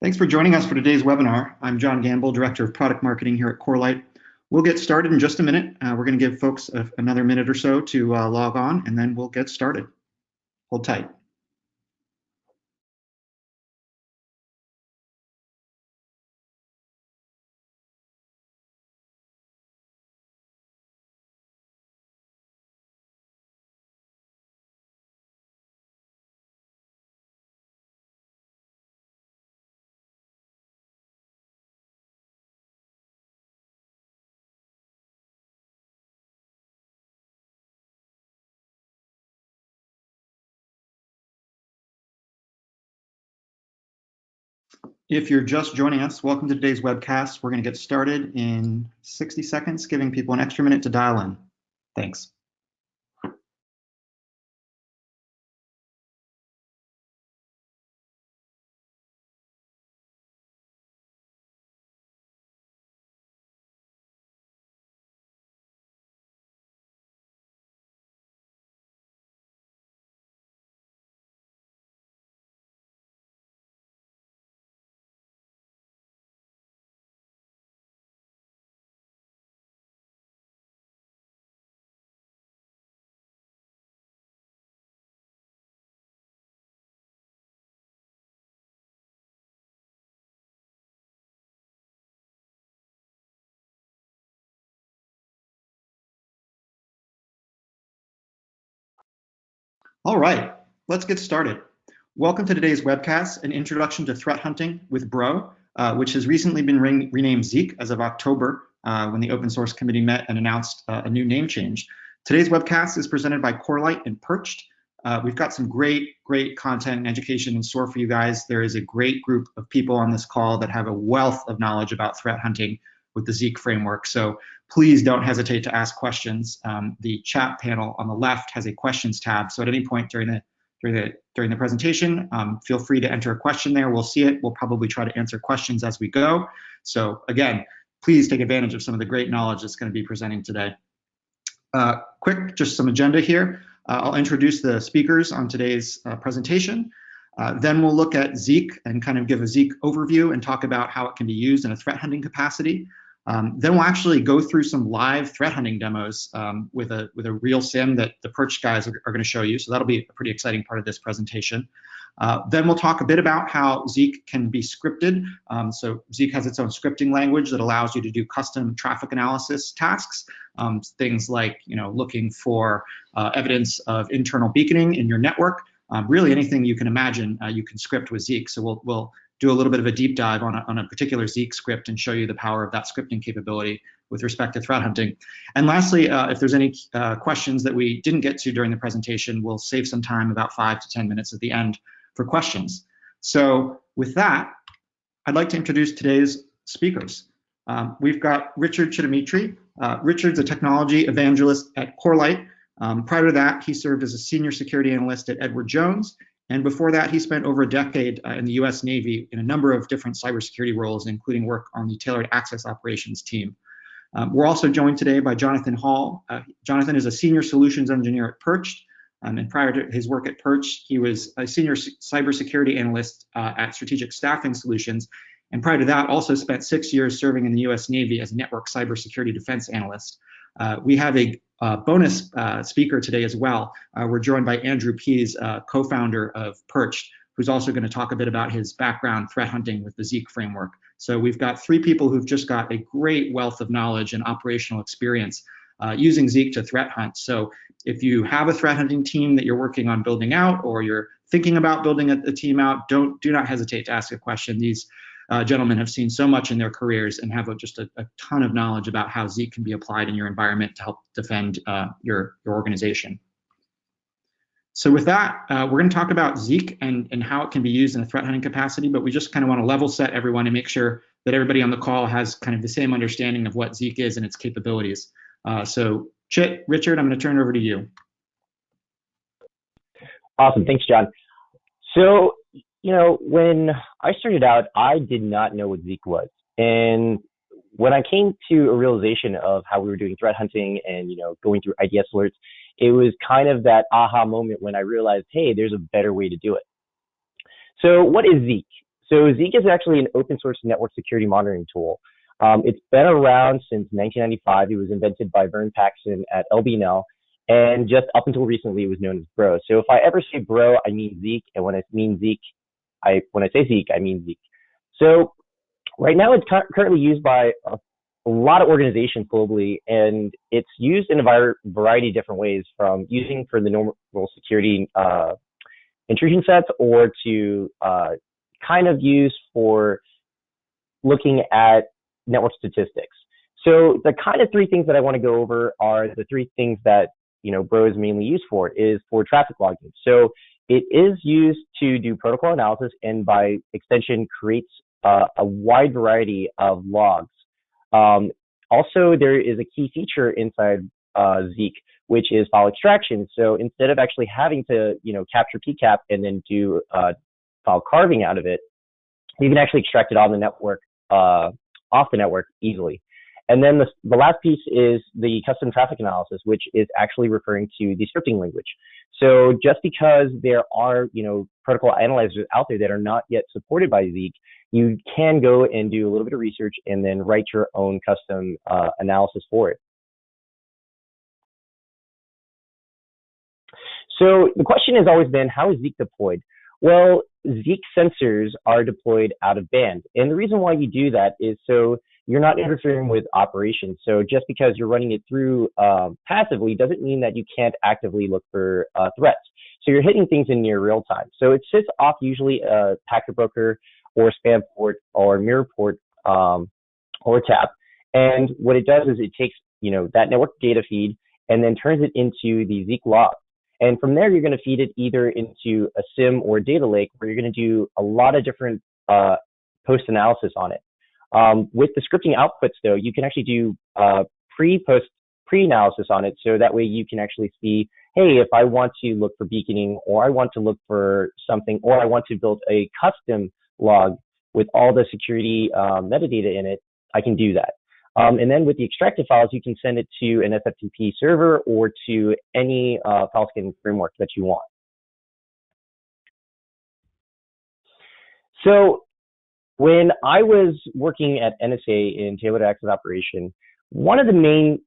Thanks for joining us for today's webinar. I'm John Gamble, Director of Product Marketing here at Corelight. We'll get started in just a minute. We're going to give folks another minute or so to log on, and then we'll get started. Hold tight. If you're just joining us, welcome to today's webcast. We're going to get started in 60 seconds, giving people an extra minute to dial in. Thanks. All right, let's get started. Welcome to today's webcast, an introduction to threat hunting with Bro, which has recently been renamed Zeek as of October, when the open source committee met and announced a new name change. Today's webcast is presented by Corelight and Perched. We've got some great content and education in store for you guys. There is a great group of people on this call that have a wealth of knowledge about threat hunting with the Zeek framework. So please don't hesitate to ask questions. The chat panel on the left has a questions tab. So at any point during the presentation, feel free to enter a question there. We'll see it. We'll probably try to answer questions as we go. So again, please take advantage of some of the great knowledge that's going to be presenting today. Just some agenda here. I'll introduce the speakers on today's presentation. Then we'll look at Zeek and kind of give a Zeek overview and talk about how it can be used in a threat hunting capacity. Then we'll actually go through some live threat hunting demos with a real SIM that the Perch guys are going to show you. So that'll be a pretty exciting part of this presentation. Then we'll talk a bit about how Zeek can be scripted. So Zeek has its own scripting language that allows you to do custom traffic analysis tasks. Things like looking for evidence of internal beaconing in your network. Really anything you can imagine you can script with Zeek. So we'll do a little bit of a deep dive on a particular Zeek script and show you the power of that scripting capability with respect to threat hunting. And lastly, if there's any questions that we didn't get to during the presentation, we'll save some time, about 5 to 10 minutes at the end, for questions. So with that, I'd like to introduce today's speakers. We've got Richard Chittamitri. Richard's a technology evangelist at Corelight. Prior to that, he served as a senior security analyst at Edward Jones. And before that, he spent over a decade in the US Navy in a number of different cybersecurity roles, including work on the tailored access operations team. We're also joined today by Jonathan Hall. Jonathan is a senior solutions engineer at Perched. And prior to his work at Perched, he was a senior cybersecurity analyst at Strategic Staffing Solutions. And prior to that, also spent 6 years serving in the US Navy as a network cybersecurity defense analyst. We have a bonus speaker today as well. We're joined by Andrew Pease, co-founder of Perched, who's also going to talk a bit about his background threat hunting with the Zeek framework. So we've got 3 people who've just got a great wealth of knowledge and operational experience using Zeek to threat hunt. So if you have a threat hunting team that you're working on building out, or you're thinking about building a team out, do not hesitate to ask a question. These gentlemen have seen so much in their careers and have just a ton of knowledge about how Zeek can be applied in your environment to help defend your organization. So with that, we're going to talk about Zeek and how it can be used in a threat hunting capacity, but we just kind of want to level set everyone and make sure that everybody on the call has kind of the same understanding of what Zeek is and its capabilities. So Richard, I'm going to turn it over to you. Awesome. Thanks, John. So, when I started out, I did not know what Zeek was. And when I came to a realization of how we were doing threat hunting and, going through IDS alerts, it was kind of that aha moment when I realized, hey, there's a better way to do it. So what is Zeek? So Zeek is actually an open source network security monitoring tool. It's been around since 1995. It was invented by Vern Paxson at LBNL, and just up until recently, it was known as Bro. So if I ever say Bro, I mean Zeek, and when I mean Zeek, when I say Zeek, I mean Zeek. So right now, it's currently used by a lot of organizations globally, and it's used in a variety of different ways, from using for the normal security intrusion sets, or to kind of use for looking at network statistics. So the kind of three things that I want to go over are the three things that Bro is mainly used for, is for traffic logging. So it is used to do protocol analysis, and by extension creates a wide variety of logs. Also, there is a key feature inside Zeek, which is file extraction. So instead of actually having to capture PCAP and then do file carving out of it, you can actually extract it on the network, off the network easily. And then the last piece is the custom traffic analysis, which is actually referring to the scripting language. So just because there are, protocol analyzers out there that are not yet supported by Zeek, you can go and do a little bit of research and then write your own custom analysis for it. So the question has always been, how is Zeek deployed? Well, Zeek sensors are deployed out of band. And the reason why you do that is so you're not interfering with operations. So just because you're running it through passively doesn't mean that you can't actively look for threats. So you're hitting things in near real time. So it sits off usually a packet broker or spam port or mirror port or tap. And what it does is it takes that network data feed and then turns it into the Zeek log. And from there, you're going to feed it either into a SIM or a data lake, where you're going to do a lot of different post-analysis on it. With the scripting outputs, though, you can actually do pre-analysis on it, so that way you can actually see, hey, if I want to look for beaconing, or I want to look for something, or I want to build a custom log with all the security metadata in it, I can do that. And then with the extracted files, you can send it to an SFTP server or to any file scanning framework that you want. So when I was working at NSA in tailored access operation, one of the main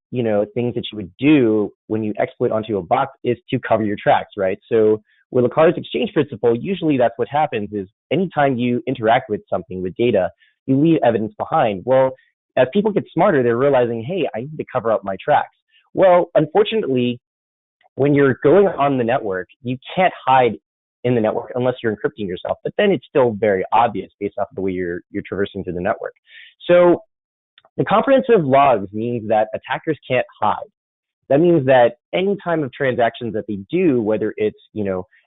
things that you would do when you exploit onto a box is to cover your tracks, right? So with Lacar's exchange principle, usually that's what happens, is anytime you interact with something, with data, you leave evidence behind. Well, as people get smarter, they're realizing, hey, I need to cover up my tracks. Well, unfortunately, when you're going on the network, you can't hide in the network unless you're encrypting yourself. But then it's still very obvious based off of the way you're traversing through the network. So the comprehensive logs means that attackers can't hide. That means that any time of transactions that they do, whether it's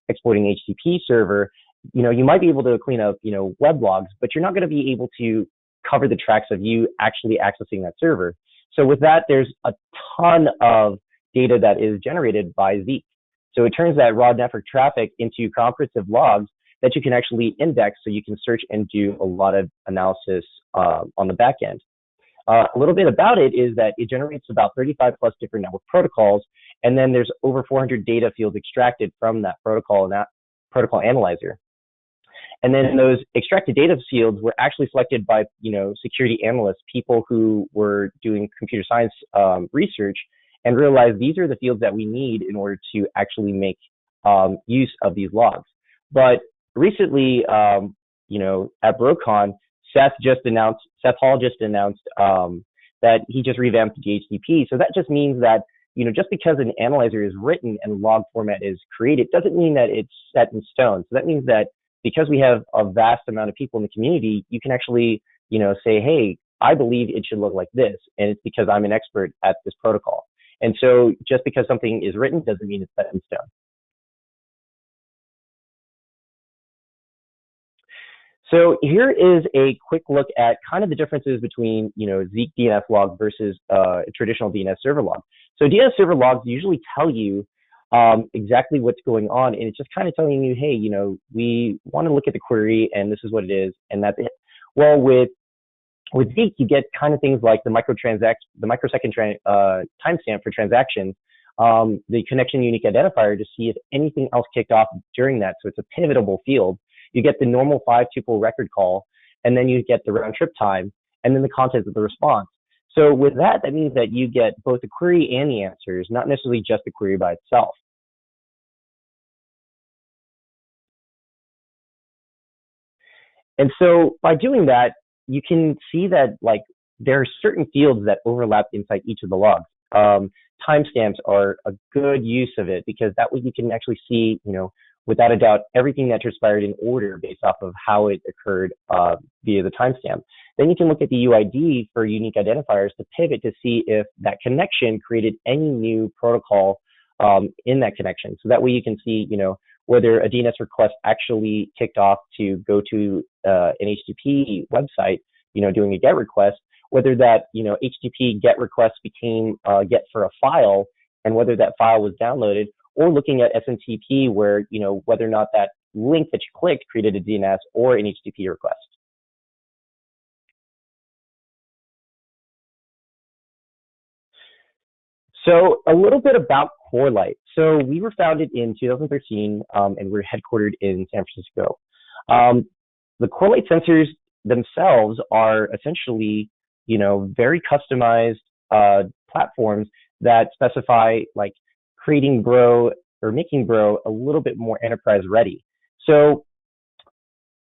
exploiting HTTP server, you might be able to clean up web logs, but you're not going to be able to cover the tracks of you actually accessing that server. So with that, there's a ton of data that is generated by Zeek. So it turns that raw network traffic into comprehensive logs that you can actually index, so you can search and do a lot of analysis on the back end. A little bit about it is that it generates about 35 plus different network protocols, and then there's over 400 data fields extracted from that protocol analyzer. And then those extracted data fields were actually selected by, security analysts, people who were doing computer science research, and realized these are the fields that we need in order to actually make use of these logs. But recently, at BroCon, Seth Hall just announced that he just revamped GHCP. So that just means that, just because an analyzer is written and log format is created, doesn't mean that it's set in stone. So that means that because we have a vast amount of people in the community, you can actually, say, hey, I believe it should look like this. And it's because I'm an expert at this protocol. And so just because something is written doesn't mean it's set in stone. So here is a quick look at kind of the differences between, Zeek DNS log versus a traditional DNS server log. So DNS server logs usually tell you exactly what's going on, and it's just kind of telling you, hey, we want to look at the query, and this is what it is, and that's it. Well, with Zeek, you get kind of things like the microsecond timestamp for transactions, the connection unique identifier to see if anything else kicked off during that. So it's a pivotable field. You get the normal 5-tuple record call, and then you get the round trip time, and then the content of the response. So with that, that means that you get both the query and the answers, not necessarily just the query by itself. And so by doing that, you can see that like there are certain fields that overlap inside each of the logs. Timestamps are a good use of it because that way you can actually see, without a doubt, everything that transpired in order based off of how it occurred via the timestamp. Then you can look at the UID for unique identifiers to pivot to see if that connection created any new protocol in that connection. So that way you can see, whether a DNS request actually kicked off to go to an HTTP website, doing a GET request, whether that, HTTP GET request became GET for a file, and whether that file was downloaded, or looking at SMTP where, whether or not that link that you clicked created a DNS or an HTTP request. So a little bit about Corelight. So we were founded in 2013, and we're headquartered in San Francisco. The Corelight sensors themselves are essentially, very customized platforms that specify like creating Bro or making Bro a little bit more enterprise ready. So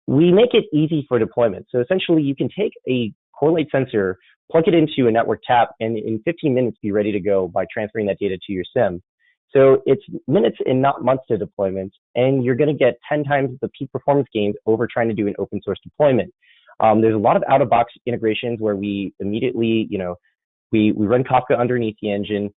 we make it easy for deployment. So essentially you can take a Corelight sensor, plug it into a network tap, and in 15 minutes be ready to go by transferring that data to your SIM. So it's minutes and not months to deployment, and you're going to get 10 times the peak performance gains over trying to do an open source deployment. There's a lot of out-of-box integrations where we immediately, we run Kafka underneath the engine.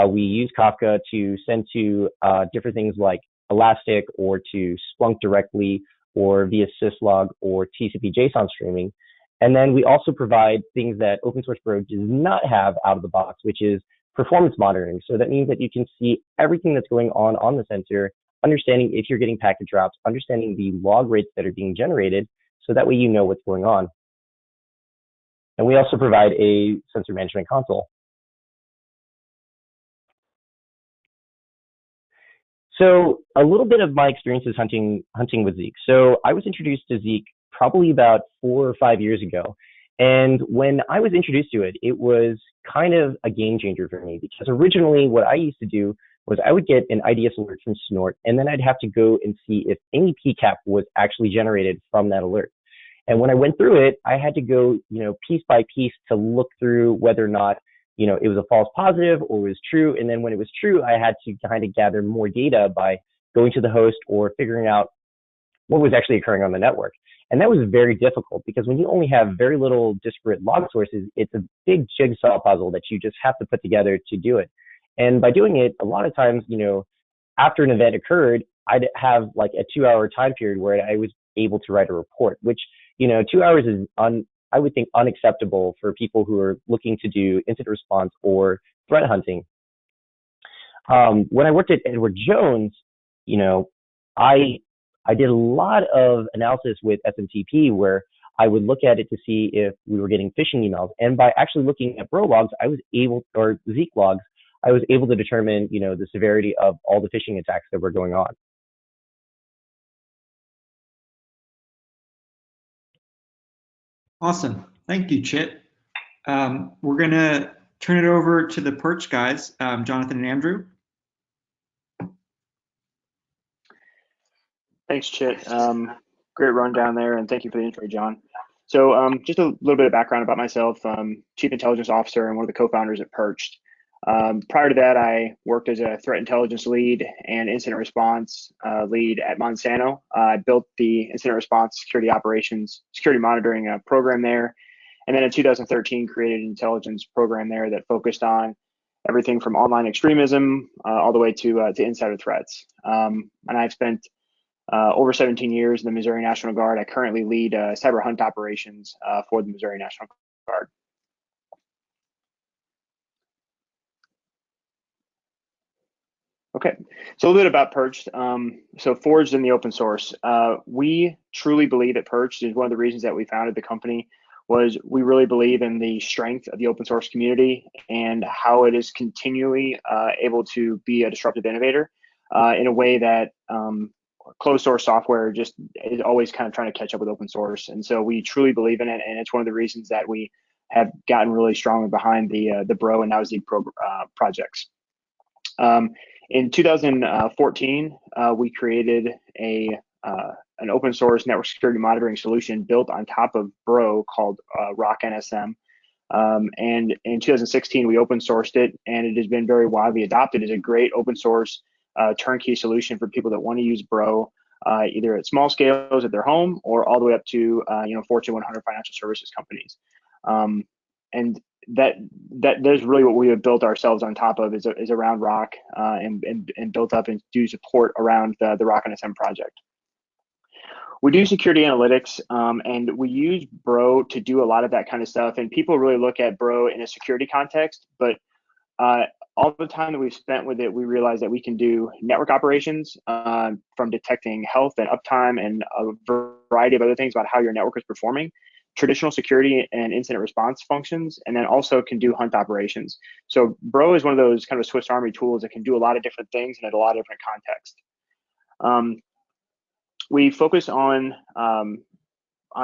We use Kafka to send to different things like Elastic or to Splunk directly or via syslog or TCP JSON streaming. And then we also provide things that Open Source Bro does not have out of the box, which is performance monitoring. So that means that you can see everything that's going on the sensor, understanding if you're getting packet drops, understanding the log rates that are being generated, so that way you know what's going on. And we also provide a sensor management console. So a little bit of my experiences hunting with Zeek. So I was introduced to Zeek probably about 4 or 5 years ago. And when I was introduced to it, it was kind of a game changer for me because originally what I used to do was I would get an IDS alert from Snort, and then I'd have to go and see if any PCAP was actually generated from that alert. And when I went through it, I had to go, piece by piece to look through whether or not, it was a false positive or it was true. And then when it was true, I had to kind of gather more data by going to the host or figuring out what was actually occurring on the network. And that was very difficult because when you only have very little disparate log sources, it's a big jigsaw puzzle that you just have to put together to do it. And by doing it, a lot of times, after an event occurred, I'd have like a 2-hour time period where I was able to write a report, which, 2 hours is I would think unacceptable for people who are looking to do incident response or threat hunting. When I worked at Edward Jones, I did a lot of analysis with SMTP where I would look at it to see if we were getting phishing emails. And by actually looking at Bro logs, or Zeek logs, I was able to determine, the severity of all the phishing attacks that were going on. Awesome. Thank you, Chit. We're going to turn it over to the Perch guys, Jonathan and Andrew. Thanks, Chit. Great rundown there, and thank you for the intro, John. So just a little bit of background about myself. Chief Intelligence Officer and one of the co-founders at Perched. Prior to that, I worked as a threat intelligence lead and incident response lead at Monsanto. I built the incident response security operations, security monitoring program there. And then in 2013, created an intelligence program there that focused on everything from online extremism all the way to insider threats. And I've spent over 17 years in the Missouri National Guard. I currently lead cyber hunt operations for the Missouri National Guard. Okay, so a little bit about Perched. So forged in the open source. We truly believe that Perched is one of the reasons that we founded the company was we really believe in the strength of the open source community and how it is continually able to be a disruptive innovator in a way that closed source software just is always kind of trying to catch up with open source. And so we truly believe in it, and it's one of the reasons that we have gotten really strongly behind the Bro and now Zeek projects. In 2014, we created an open source network security monitoring solution built on top of Bro called ROC NSM. And in 2016, we open sourced it, and it has been very widely adopted as a great open source turnkey solution for people that want to use Bro, either at small scales at their home or all the way up to Fortune 100 financial services companies. And that's really what we have built ourselves on top of is around ROC and built up and do support around the ROC NSM project. We do security analytics, and we use Bro to do a lot of that kind of stuff. And people really look at Bro in a security context, but all the time that we've spent with it, we realize that we can do network operations from detecting health and uptime and a variety of other things about how your network is performing, traditional security and incident response functions, and then also can do hunt operations. So Bro is one of those kind of Swiss Army tools that can do a lot of different things and at a lot of different contexts. We focus on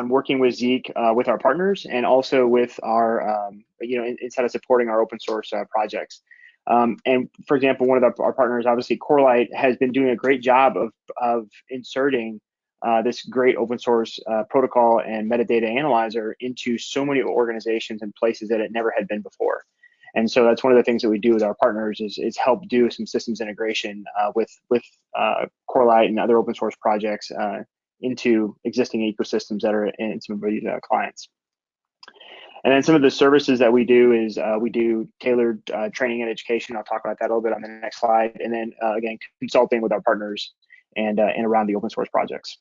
working with Zeek with our partners and also with our, inside of supporting our open source projects. And for example, one of our partners, obviously Corelight, has been doing a great job of inserting this great open source protocol and metadata analyzer into so many organizations and places that it never had been before. And so that's one of the things that we do with our partners is help do some systems integration with Corelight and other open source projects into existing ecosystems that are in some of these clients. And then some of the services that we do is we do tailored training and education. I'll talk about that a little bit on the next slide. And then again, consulting with our partners and around the open source projects.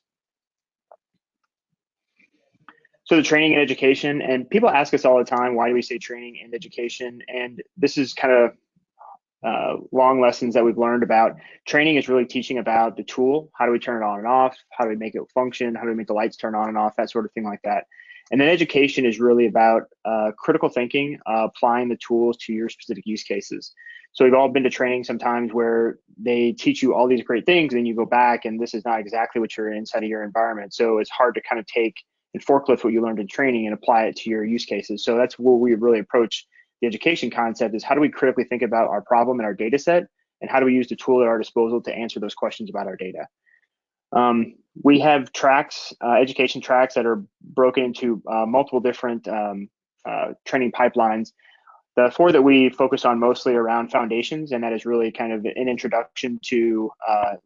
So the training and education, and people ask us all the time, why do we say training and education? And this is kind of long lessons that we've learned about. Training is really teaching about the tool. How do we turn it on and off? How do we make it function? How do we make the lights turn on and off? That sort of thing like that. And then education is really about critical thinking, applying the tools to your specific use cases. So we've all been to training sometimes where they teach you all these great things and you go back and this is not exactly what you're inside of your environment. So it's hard to kind of take and forklift what you learned in training and apply it to your use cases. So that's where we really approach the education concept is how do we critically think about our problem and our data set, and how do we use the tool at our disposal to answer those questions about our data. We have tracks, education tracks that are broken into multiple different training pipelines. The four that we focus on mostly around foundations, and that is really kind of an introduction to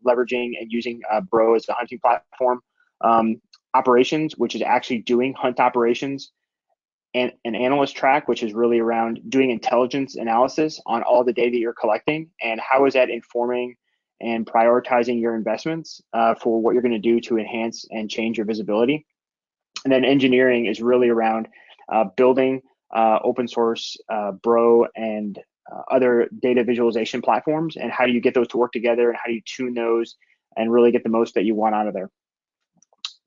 leveraging and using Bro as a hunting platform. Operations, which is actually doing hunt operations, and an analyst track, which is really around doing intelligence analysis on all the data you're collecting and how is that informing and prioritizing your investments for what you're going to do to enhance and change your visibility. And then engineering is really around building open source Bro and other data visualization platforms, and how do you get those to work together and how do you tune those and really get the most that you want out of there.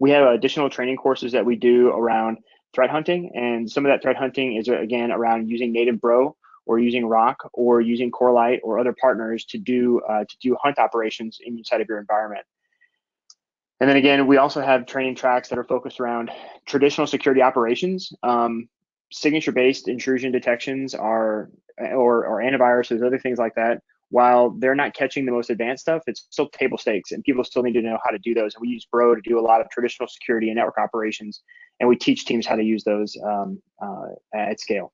We have additional training courses that we do around threat hunting, and some of that threat hunting is again around using native Bro or using ROC or using Corelight or other partners to do hunt operations inside of your environment. And then again, we also have training tracks that are focused around traditional security operations. Signature-based intrusion detections or antiviruses, other things like that. While they're not catching the most advanced stuff, it's still table stakes and people still need to know how to do those. And we use Bro to do a lot of traditional security and network operations, and we teach teams how to use those at scale.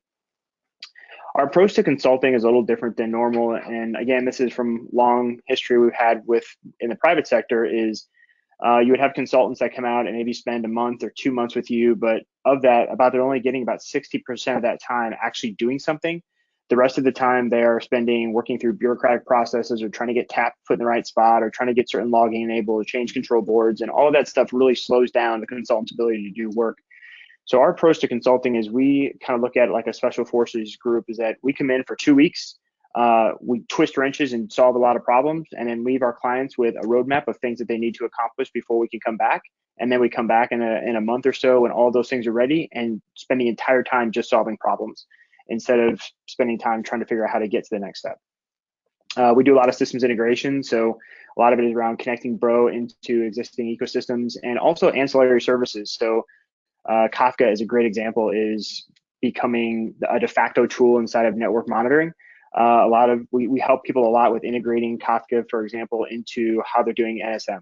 Our approach to consulting is a little different than normal. And again, this is from long history we've had in the private sector is you would have consultants that come out and maybe spend a month or 2 months with you, but of that, they're only getting about 60% of that time actually doing something. The rest of the time they are spending working through bureaucratic processes or trying to get tap put in the right spot or trying to get certain logging enabled or change control boards, and all of that stuff really slows down the consultant's ability to do work. So our approach to consulting is we kind of look at it like a special forces group, is that we come in for 2 weeks, we twist wrenches and solve a lot of problems, and then leave our clients with a roadmap of things that they need to accomplish before we can come back. And then we come back in a month or so when all those things are ready and spend the entire time just solving problems, instead of spending time trying to figure out how to get to the next step. We do a lot of systems integration, so a lot of it is around connecting Bro into existing ecosystems and also ancillary services. So Kafka is a great example, is becoming a de facto tool inside of network monitoring. We help people a lot with integrating Kafka, for example, into how they're doing NSM.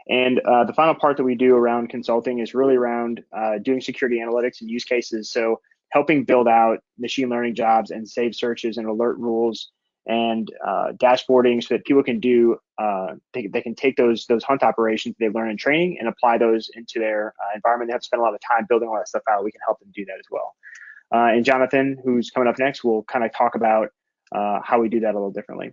And the final part that we do around consulting is really around doing security analytics and use cases. So helping build out machine learning jobs and save searches and alert rules and dashboarding so that people can do, they can take those hunt operations they learn in training and apply those into their environment. They have to spend a lot of time building all that stuff out. We can help them do that as well. And Jonathan, who's coming up next, will kind of talk about how we do that a little differently.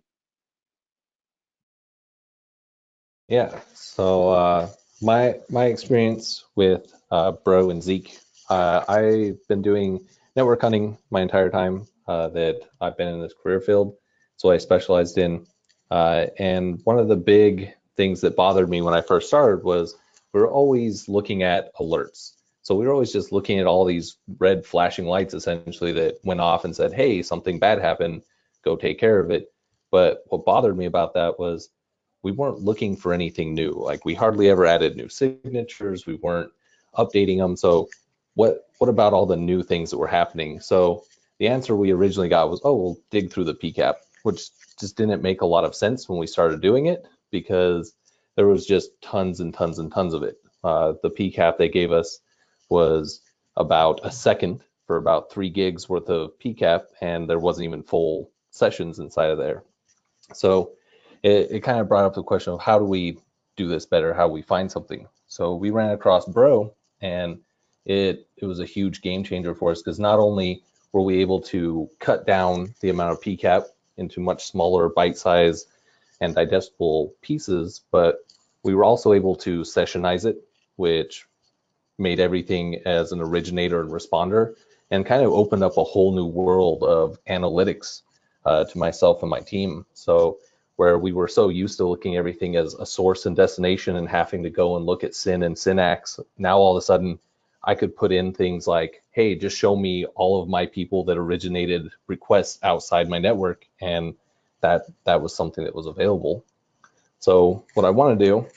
Yeah, so my experience with Bro and Zeek, I've been doing network hunting my entire time that I've been in this career field. So I specialized in, and one of the big things that bothered me when I first started was we were always looking at alerts. So we were always just looking at all these red flashing lights essentially that went off and said, hey, something bad happened, go take care of it. But what bothered me about that was we weren't looking for anything new. Like we hardly ever added new signatures. We weren't updating them. So what about all the new things that were happening? So the answer we originally got was, oh, we'll dig through the PCAP, which just didn't make a lot of sense when we started doing it because there was just tons and tons and tons of it. The PCAP they gave us was about a second for about 3 gigs worth of PCAP, and there wasn't even full sessions inside of there. So it kind of brought up the question of how do we do this better, how we find something. So we ran across Bro, and it was a huge game changer for us because not only were we able to cut down the amount of PCAP into much smaller bite size and digestible pieces, but we were also able to sessionize it, which made everything as an originator and responder and kind of opened up a whole new world of analytics to myself and my team. So where we were so used to looking at everything as a source and destination and having to go and look at SYN and syntax, now all of a sudden I could put in things like, hey, just show me all of my people that originated requests outside my network, and that was something that was available. So what I want to do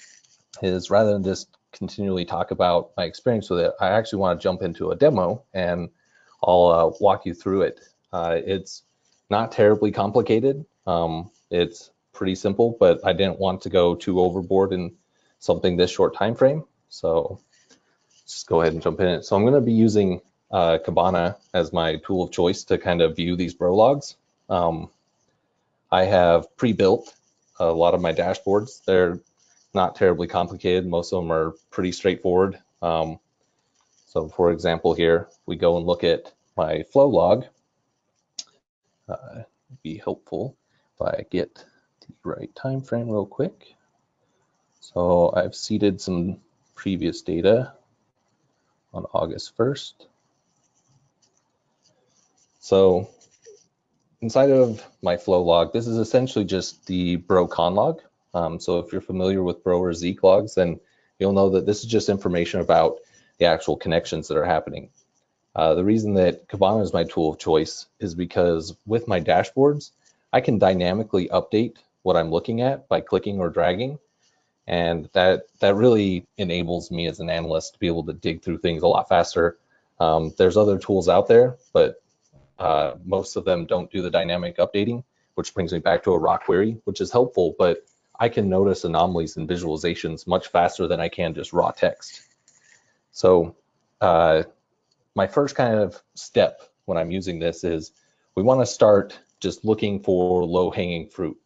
is, rather than just continually talk about my experience with it, I actually want to jump into a demo and I'll walk you through it. It's not terribly complicated. It's pretty simple, but I didn't want to go too overboard in something this short time frame. So just go ahead and jump in it. So I'm going to be using Kibana as my tool of choice to kind of view these Bro logs. I have pre-built a lot of my dashboards. They're not terribly complicated. Most of them are pretty straightforward. So for example, here we go and look at my flow log. It'd be helpful if I get the right time frame real quick. So I've seeded some previous data on August 1st. So inside of my flow log, this is essentially just the Bro con log. So if you're familiar with Bro or Zeek logs, then you'll know that this is just information about the actual connections that are happening. The reason that Kibana is my tool of choice is because with my dashboards, I can dynamically update what I'm looking at by clicking or dragging. And that really enables me as an analyst to be able to dig through things a lot faster. There's other tools out there, but most of them don't do the dynamic updating, which brings me back to a raw query, which is helpful, but I can notice anomalies and visualizations much faster than I can just raw text. So my first kind of step when I'm using this is we want to start just looking for low-hanging fruit.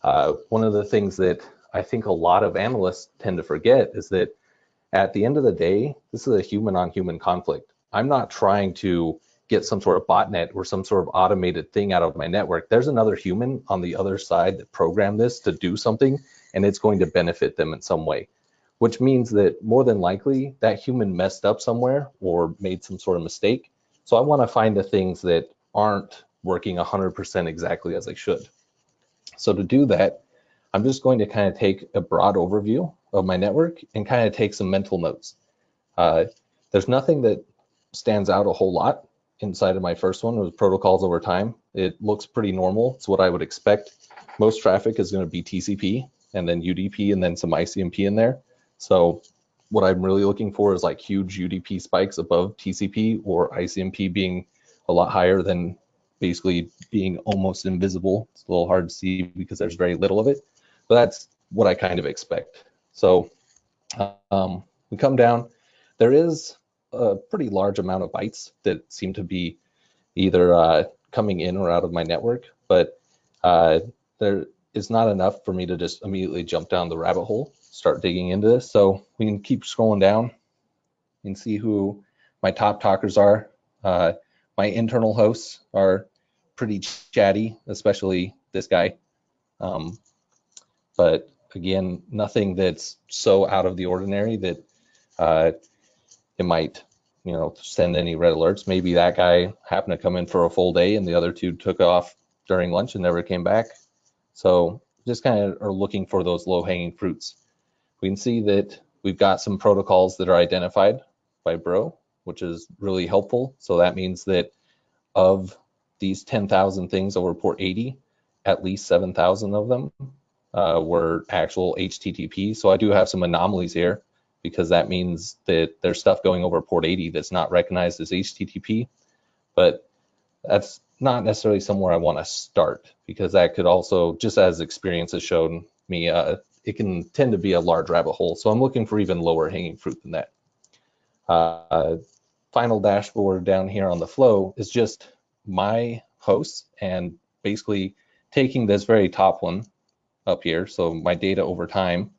One of the things that I think a lot of analysts tend to forget is that at the end of the day, this is a human-on-human conflict. I'm not trying to get some sort of botnet or some sort of automated thing out of my network. There's another human on the other side that programmed this to do something, and it's going to benefit them in some way, which means that more than likely that human messed up somewhere or made some sort of mistake. So I want to find the things that aren't working 100% exactly as they should. So to do that, I'm just going to kind of take a broad overview of my network and kind of take some mental notes. There's nothing that stands out a whole lot. inside of my first one was protocols over time. It looks pretty normal. It's what I would expect. Most traffic is going to be TCP and then UDP and then some ICMP in there. So what I'm really looking for is like huge UDP spikes above TCP or ICMP being a lot higher than basically being almost invisible. It's a little hard to see because there's very little of it, but that's what I kind of expect. So we come down. There is a pretty large amount of bytes that seem to be either coming in or out of my network, but there is not enough for me to just immediately jump down the rabbit hole, start digging into this. So we can keep scrolling down and see who my top talkers are. My internal hosts are pretty chatty, especially this guy. But again, nothing that's so out of the ordinary that it might, send any red alerts. Maybe that guy happened to come in for a full day and the other two took off during lunch and never came back. So just kind of are looking for those low-hanging fruits. We can see that we've got some protocols that are identified by Bro, which is really helpful. So that means that of these 10,000 things over port 80, at least 7,000 of them were actual HTTP. So I do have some anomalies here because that means that there's stuff going over port 80 that's not recognized as HTTP, but that's not necessarily somewhere I want to start because that could also, just as experience has shown me, it can tend to be a large rabbit hole. So I'm looking for even lower hanging fruit than that. Final dashboard down here on the flow is just my hosts and basically taking this very top one up here, so my data over time,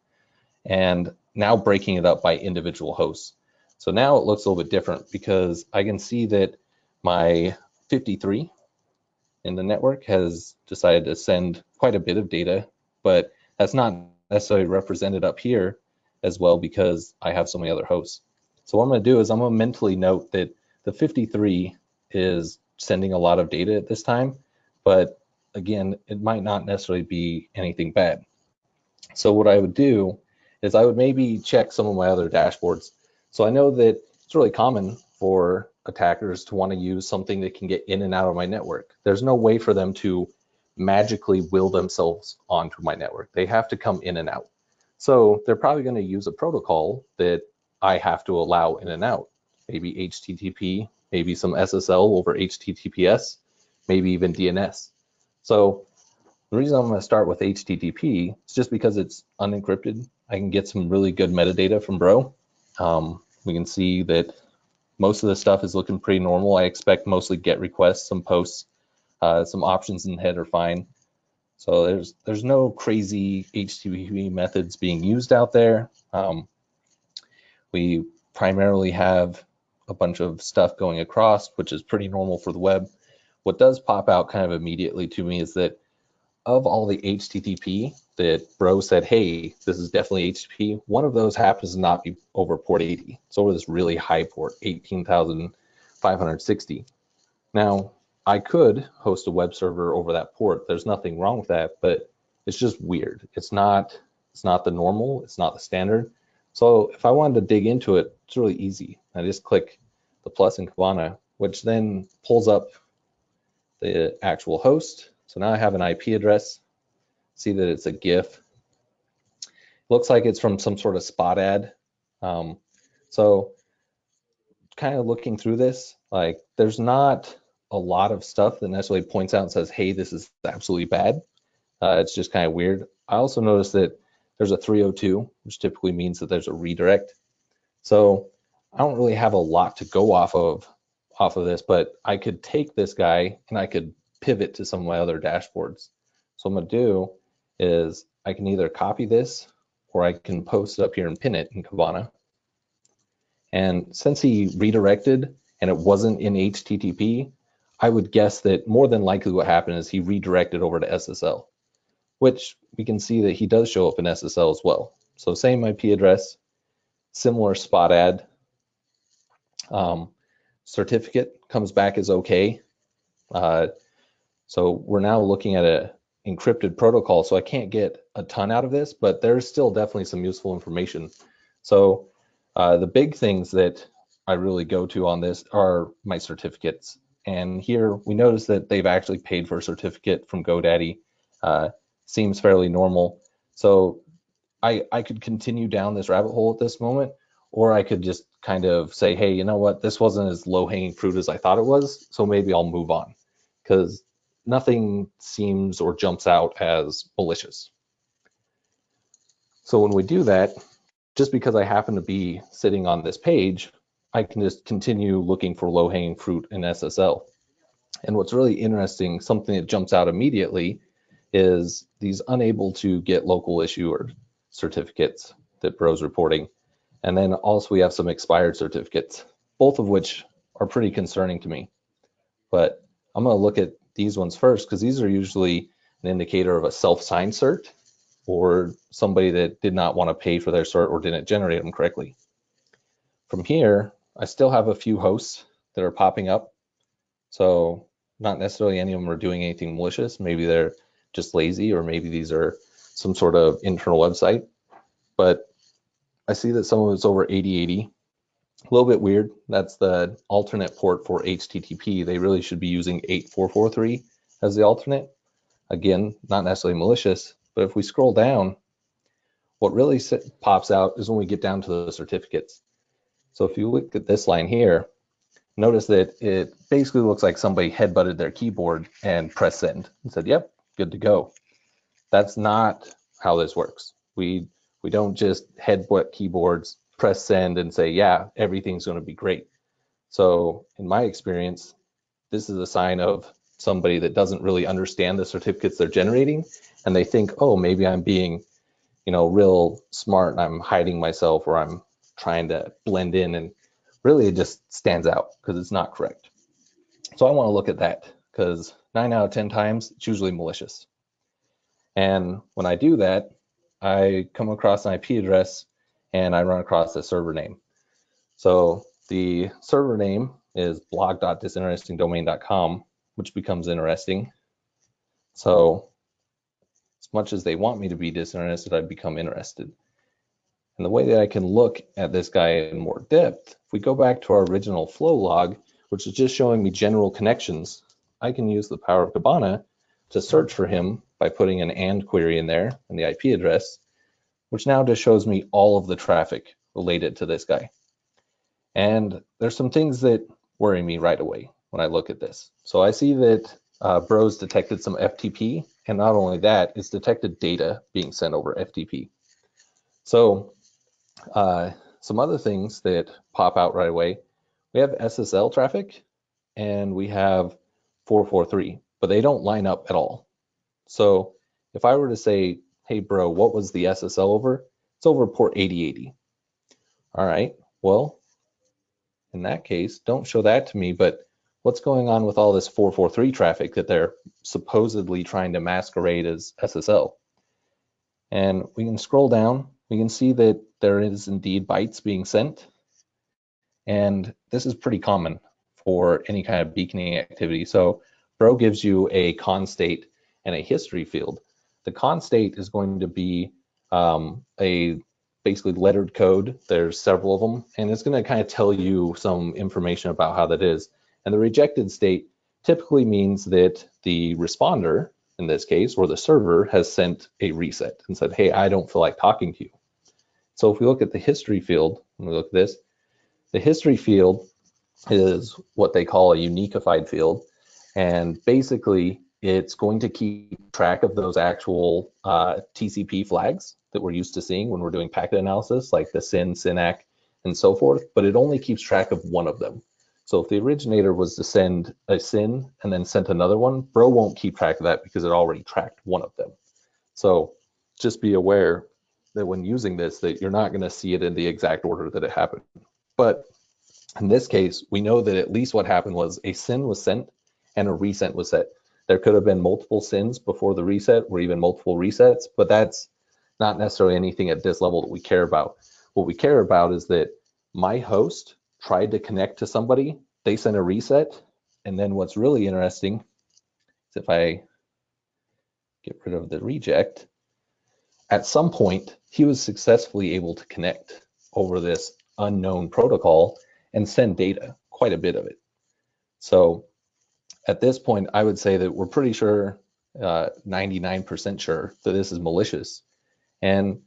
and now breaking it up by individual hosts. So now it looks a little bit different because I can see that my 53 in the network has decided to send quite a bit of data, but that's not necessarily represented up here as well because I have so many other hosts. So what I'm going to do is I'm going to mentally note that the 53 is sending a lot of data at this time, but again, it might not necessarily be anything bad. So what I would do is I would maybe check some of my other dashboards. So I know that it's really common for attackers to want to use something that can get in and out of my network. There's no way for them to magically will themselves onto my network. They have to come in and out. So they're probably going to use a protocol that I have to allow in and out. Maybe HTTP, maybe some SSL over HTTPS, maybe even DNS. So the reason I'm going to start with HTTP is just because it's unencrypted. I can get some really good metadata from Bro. We can see that most of the stuff is looking pretty normal. I expect mostly GET requests, some posts, some options in the head are fine. So there's no crazy HTTP methods being used out there. We primarily have a bunch of stuff going across, which is pretty normal for the web. What does pop out kind of immediately to me is that of all the HTTP that Bro said, hey, this is definitely HTTP, one of those happens to not be over port 80. It's over this really high port, 18,560. Now, I could host a web server over that port. There's nothing wrong with that, but it's just weird. It's not the normal, it's not the standard. So if I wanted to dig into it, it's really easy. I just click the plus in Kibana, which then pulls up the actual host. So now I have an IP address. See that it's a GIF. Looks like it's from some sort of spot ad. So kind of looking through this, like there's not a lot of stuff that necessarily points out and says, hey, this is absolutely bad. It's just kind of weird. I also noticed that there's a 302, which typically means that there's a redirect. So I don't really have a lot to go off of this, but I could take this guy and I could pivot to some of my other dashboards. So what I'm gonna do is I can either copy this or I can post it up here and pin it in Kibana. And since he redirected and it wasn't in HTTP, I would guess that more than likely what happened is he redirected over to SSL, which we can see that he does show up in SSL as well. So same IP address, similar spot ad. Certificate comes back as okay. So we're now looking at a encrypted protocol, so I can't get a ton out of this, but there's still definitely some useful information. So the big things that I really go to on this are my certificates. And here we notice that they've actually paid for a certificate from GoDaddy. Seems fairly normal. So I could continue down this rabbit hole at this moment, or I could just kind of say, hey, you know what, this wasn't as low-hanging fruit as I thought it was, so maybe I'll move on, because nothing seems or jumps out as malicious. So when we do that, just because I happen to be sitting on this page, I can just continue looking for low-hanging fruit in SSL. And what's really interesting, something that jumps out immediately, is these unable to get local issuer certificates that Bro's reporting. And then also we have some expired certificates, both of which are pretty concerning to me. But I'm going to look at these ones first, because these are usually an indicator of a self-signed cert or somebody that did not want to pay for their cert or didn't generate them correctly. From here, I still have a few hosts that are popping up. So not necessarily any of them are doing anything malicious. Maybe they're just lazy, or maybe these are some sort of internal website. But I see that some of it's over 8080. A little bit weird. That's the alternate port for HTTP. They really should be using 8443 as the alternate. Again, not necessarily malicious, but if we scroll down, what really pops out is when we get down to the certificates. So if you look at this line here, notice that it basically looks like somebody headbutted their keyboard and pressed send and said, yep, good to go. That's not how this works. We don't just headbutt keyboards, press send, and say, yeah, everything's going to be great. So in my experience, this is a sign of somebody that doesn't really understand the certificates they're generating, and they think, oh, maybe I'm being, real smart and I'm hiding myself, or I'm trying to blend in, and really it just stands out because it's not correct. So I want to look at that, because 9 out of 10 times it's usually malicious. And when I do that, I come across an IP address and I run across a server name. So the server name is blog.disinterestingdomain.com, which becomes interesting. So as much as they want me to be disinterested, I'd become interested. And the way that I can look at this guy in more depth, if we go back to our original flow log, which is just showing me general connections, I can use the power of Kibana to search for him by putting an AND query in there and the IP address, which now just shows me all of the traffic related to this guy. And there's some things that worry me right away when I look at this. So I see that Bro's detected some FTP, and not only that, it's detected data being sent over FTP. So some other things that pop out right away, we have SSL traffic and we have 443, but they don't line up at all. So if I were to say, hey Bro, what was the SSL over? It's over port 8080. All right, well, in that case, don't show that to me, but what's going on with all this 443 traffic that they're supposedly trying to masquerade as SSL? And we can scroll down, we can see that there is indeed bytes being sent. And this is pretty common for any kind of beaconing activity. So Bro gives you a con state and a history field. The con state is going to be a basically lettered code. There's several of them, and it's going to kind of tell you some information about how that is. And the rejected state typically means that the responder, in this case, or the server, has sent a reset and said, hey, I don't feel like talking to you. So if we look at the history field, when we look at this, the history field is what they call a unified field. And basically, it's going to keep track of those actual TCP flags that we're used to seeing when we're doing packet analysis, like the SYN, SYNAC, and so forth, but it only keeps track of one of them. So if the originator was to send a SYN and then sent another one, Bro won't keep track of that because it already tracked one of them. So just be aware that when using this, that you're not going to see it in the exact order that it happened. But in this case, we know that at least what happened was a SYN was sent and a reset was set. There could have been multiple SYNs before the reset or even multiple resets, but that's not necessarily anything at this level that we care about. What we care about is that my host tried to connect to somebody, they sent a reset, and then what's really interesting is if I get rid of the reject, at some point he was successfully able to connect over this unknown protocol and send data, quite a bit of it. So at this point, I would say that we're pretty sure, 99% sure that this is malicious. And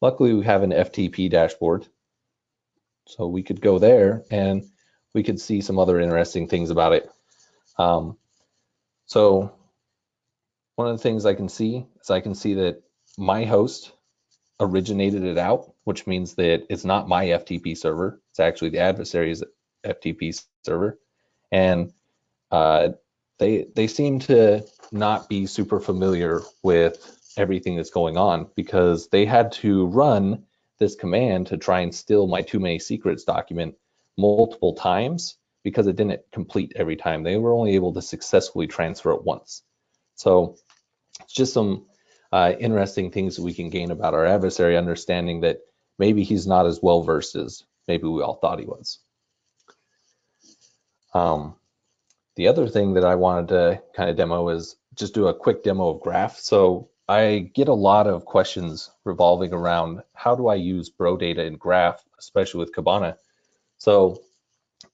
luckily we have an FTP dashboard. So we could go there and we could see some other interesting things about it. So one of the things I can see is I can see that my host originated it out, which means that it's not my FTP server. It's actually the adversary's FTP server. And they seem to not be super familiar with everything that's going on, because they had to run this command to try and steal my too many secrets document multiple times, because it didn't complete every time. They were only able to successfully transfer it once. So it's just some interesting things that we can gain about our adversary, understanding that maybe he's not as well versed as maybe we all thought he was. The other thing that I wanted to kind of demo is just do a quick demo of Graph. So I get a lot of questions revolving around how do I use bro data in Graph, especially with Kibana. So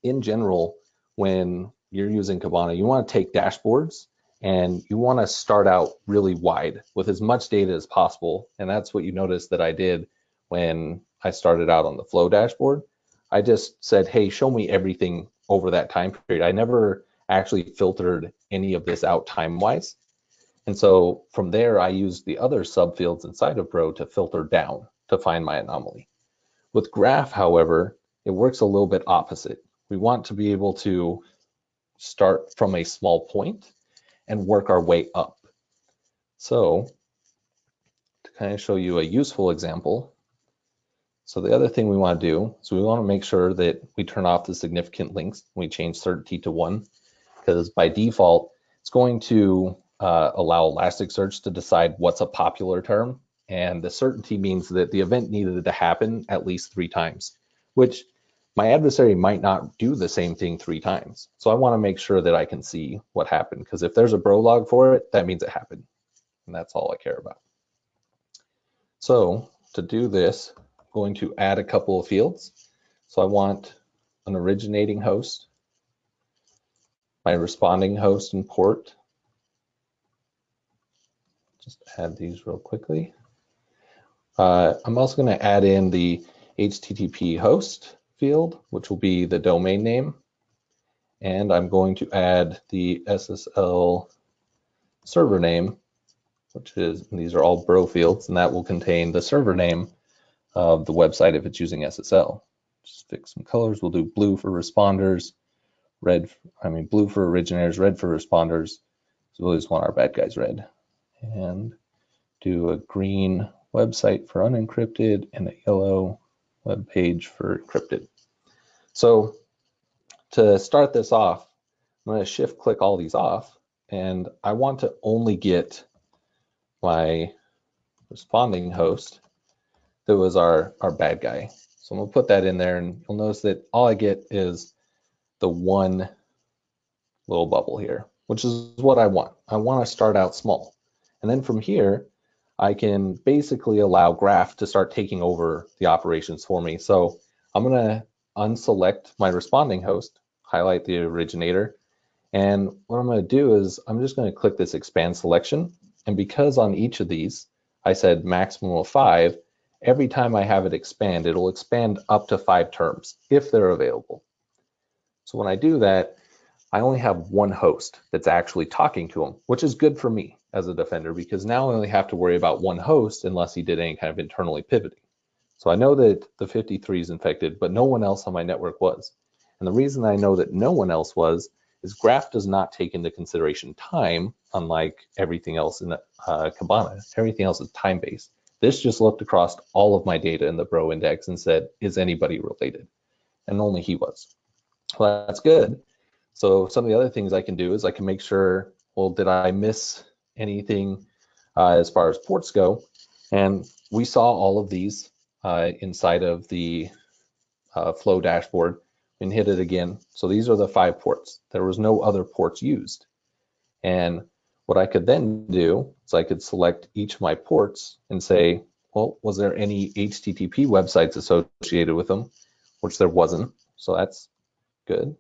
in general, when you're using Kibana, you want to take dashboards and you want to start out really wide with as much data as possible. And that's what you notice that I did when I started out on the flow dashboard. I just said, hey, show me everything over that time period. I never actually filtered any of this out time-wise. And so from there, I used the other subfields inside of Bro to filter down to find my anomaly. With Graph, however, it works a little bit opposite. We want to be able to start from a small point and work our way up. So to kind of show you a useful example, so the other thing we want to do is we want to make sure that we turn off the significant links. We change certainty to 1, because by default, it's going to allow Elasticsearch to decide what's a popular term. And the certainty means that the event needed to happen at least 3 times, which my adversary might not do the same thing 3 times. So I want to make sure that I can see what happened, because if there's a bro log for it, that means it happened. And that's all I care about. So to do this, I'm going to add a couple of fields. So I want an originating host, my responding host and port. Just add these real quickly. I'm also going to add in the HTTP host field, which will be the domain name. And I'm going to add the SSL server name, which is, these are all bro fields, and that will contain the server name of the website if it's using SSL. Just fix some colors. We'll do blue for responders, blue for originators, red for responders. So we always want our bad guys red. And do a green website for unencrypted and a yellow web page for encrypted. So to start this off, I'm going to shift click all these off, and I want to only get my responding host that was our bad guy. So I'm going to put that in there, and you'll notice that all I get is the one little bubble here, which is what I want. I want to start out small. And then from here, I can basically allow Graph to start taking over the operations for me. So I'm going to unselect my responding host, highlight the originator, and what I'm going to do is I'm just going to click this expand selection. And because on each of these, I said maximum of 5, every time I have it expand, it'll expand up to 5 terms if they're available. So when I do that, I only have one host that's actually talking to him, which is good for me as a defender, because now I only have to worry about one host unless he did any kind of internally pivoting. So I know that the 53 is infected, but no one else on my network was. And the reason I know that no one else was is Graph does not take into consideration time, unlike everything else in Kibana. Everything else is time-based. This just looked across all of my data in the bro index and said, is anybody related? And only he was. Well, that's good. So some of the other things I can do is I can make sure, well, did I miss anything as far as ports go? And we saw all of these inside of the flow dashboard and hit it again. So these are the 5 ports. There was no other ports used. And what I could then do is I could select each of my ports and say, well, was there any HTTP websites associated with them? Which there wasn't, so that's good.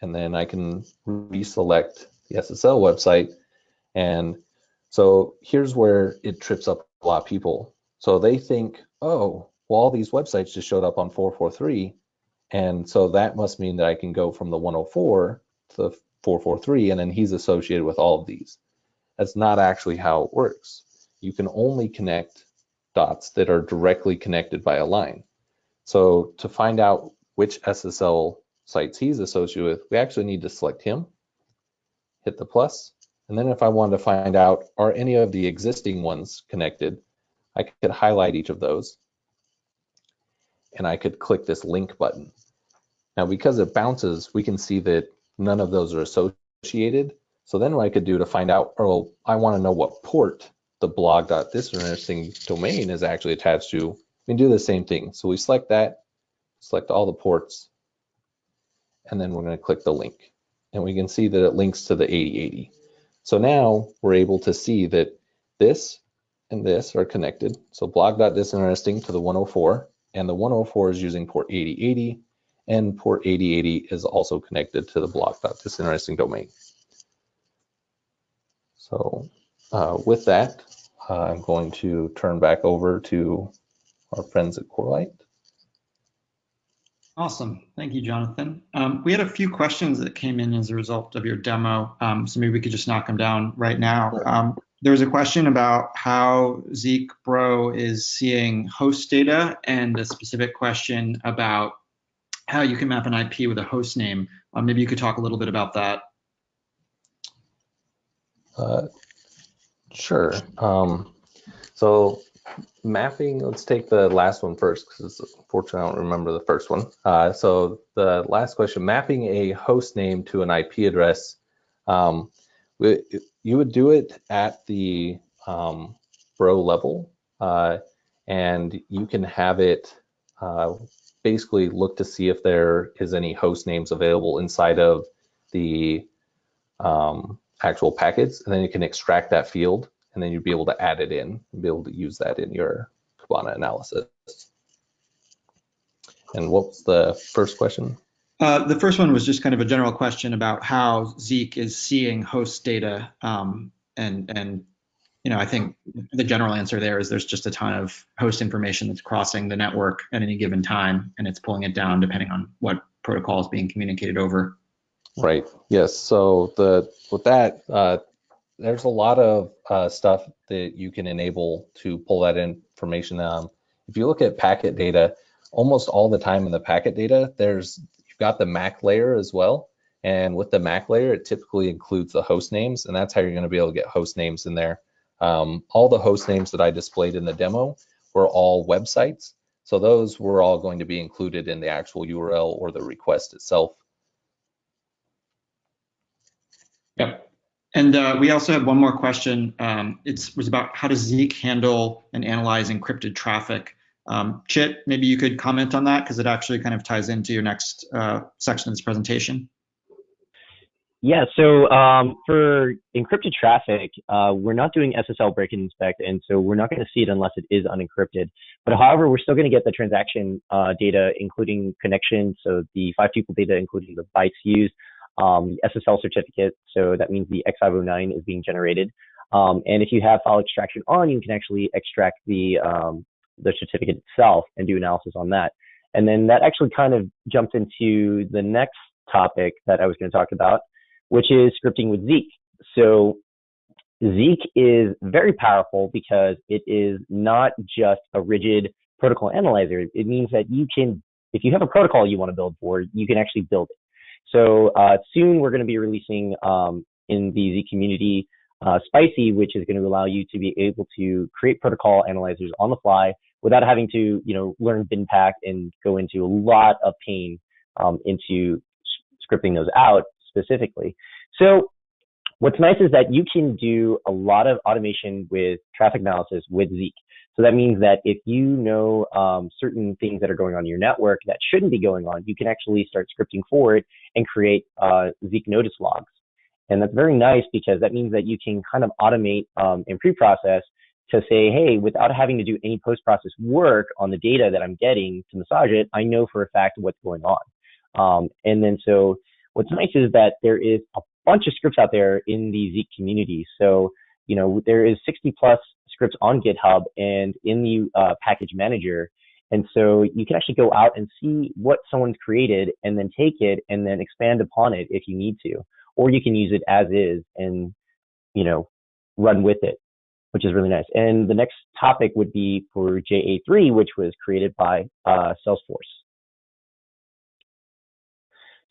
and then I can reselect the SSL website. And so here's where it trips up a lot of people. So they think, oh, well, all these websites just showed up on 443. And so that must mean that I can go from the 104 to the 443, and then he's associated with all of these. That's not actually how it works. You can only connect dots that are directly connected by a line. So to find out which SSL sites he's associated with, we actually need to select him, hit the plus, and then if I wanted to find out, are any of the existing ones connected, I could highlight each of those, and I could click this link button. Now, because it bounces, we can see that none of those are associated. So then what I could do to find out, oh, I want to know what port the blog.thisinteresting domain is actually attached to, we can do the same thing. So we select that, select all the ports, and then we're going to click the link. And we can see that it links to the 8080. So now we're able to see that this and this are connected. So blog.thisinteresting to the 104, and the 104 is using port 8080, and port 8080 is also connected to the blog.thisinteresting domain. So with that, I'm going to turn back over to our friends at Corelight. Awesome. Thank you, Jonathan. We had a few questions that came in as a result of your demo, so maybe we could just knock them down right now. There was a question about how Zeek Bro is seeing host data, and a specific question about how you can map an IP with a host name. Maybe you could talk a little bit about that. Sure. So mapping, let's take the last one first, because unfortunately I don't remember the first one. So the last question, mapping a host name to an IP address, you would do it at the Bro level, and you can have it basically look to see if there is any host names available inside of the actual packets, and then you can extract that field, and then you'd be able to add it in and be able to use that in your Kibana analysis. And what was the first question? The first one was just kind of a general question about how Zeek is seeing host data, and I think the general answer there is there's just a ton of host information that's crossing the network at any given time, and it's pulling it down depending on what protocol is being communicated over. Right. Yes. So with that, there's a lot of stuff that you can enable to pull that information. If you look at packet data, almost all the time in the packet data, you've got the MAC layer as well. And with the MAC layer, it typically includes the host names, and that's how you're going to be able to get host names in there. All the host names that I displayed in the demo were all websites. So those were all going to be included in the actual URL or the request itself. Yep. And we also have one more question. It was about how does Zeek handle and analyze encrypted traffic? Chit, maybe you could comment on that, because it actually kind of ties into your next section of this presentation. Yeah, so for encrypted traffic, we're not doing SSL break and inspect, and so we're not going to see it unless it is unencrypted. But however, we're still going to get the transaction data, including connection, so the 5-tuple data, including the bytes used, the SSL certificate, so that means the X509 is being generated. And if you have file extraction on, you can actually extract the certificate itself and do analysis on that. And then that actually kind of jumps into the next topic that I was going to talk about, which is scripting with Zeek. So Zeek is very powerful because it is not just a rigid protocol analyzer. It means that you can, if you have a protocol you want to build for, you can actually build it. So soon we're going to be releasing in the Zeek community Spicy, which is going to allow you to be able to create protocol analyzers on the fly without having to, learn BinPack and go into a lot of pain into scripting those out specifically. So what's nice is that you can do a lot of automation with traffic analysis with Zeek. So that means that if you know certain things that are going on in your network that shouldn't be going on, you can actually start scripting for it and create Zeek notice logs. And that's very nice because that means that you can kind of automate and pre-process to say, hey, without having to do any post-process work on the data that I'm getting to massage it, I know for a fact what's going on. And then so What's nice is that there is a bunch of scripts out there in the Zeek community. So, there is 60 plus scripts on GitHub and in the package manager. And so you can actually go out and see what someone's created and then take it and then expand upon it if you need to, or you can use it as is and, run with it, which is really nice. And the next topic would be for JA3, which was created by Salesforce.